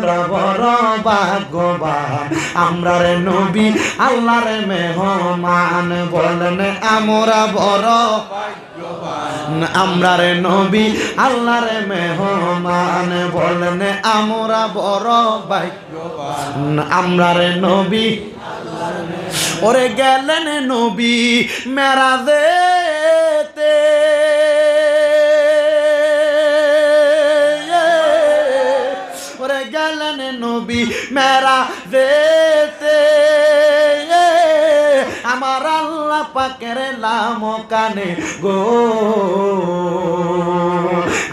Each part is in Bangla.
আমরা বড় ভাগ্যবান। আমরা রে নবী আল্লাহর মেহমান, বলেন আমরা বড় ভাগ্যবান। আমরা রে নবী আল্লাহর মেহমান, বলেন আমরা বড় ভাগ্যবান। আমরা রে নবী ওরে গেলেন নবী মেরাজেতে, ওরে গেলেন নবী মেরাজেতে, আমার আল্লাহ পাকের লাম কানে গো।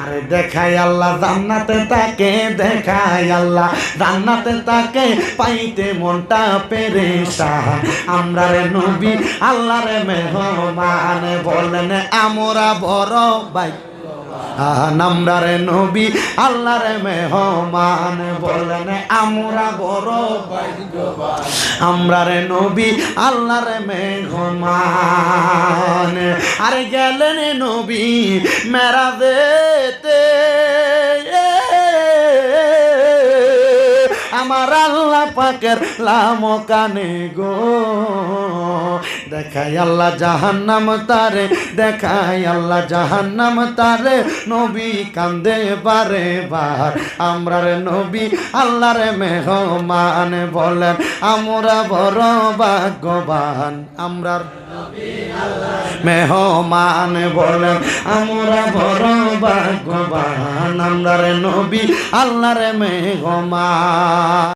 আরে দেখাই আল্লাহ জান্নাতে তাকে, দেখাই আল্লাহ জান্নাতে তাকে, পাইতে মনটা পেরেশান। আমরা রে নবী আল্লাহর মেহমান, বলেন আমরা বড় ভাগ্যবান। আমরা রে নবী আল্লাহর মেহমান, বলেন আমরা বড় ভাগ্যবান। আমরা রে নবী আল্লাহর মেহমান। আরে গেলেন নবী মেরাজেতে, আমার আল্লাহ পাকের লাম কানে গো। দেখাই আল্লাহ জাহান্নাম তারে, দেখাই আল্লাহ জাহান্নাম তারে, নবী কান্দে বারে বার। আমরা রে নবী আল্লাহর মেহমান, বলেন আমরা বড় ভাগ্যবান। আমরা মেহমান, বলেন আমরা বড় ভাগ্যবান। আমরা রে নবী আল্লাহর মেহমান।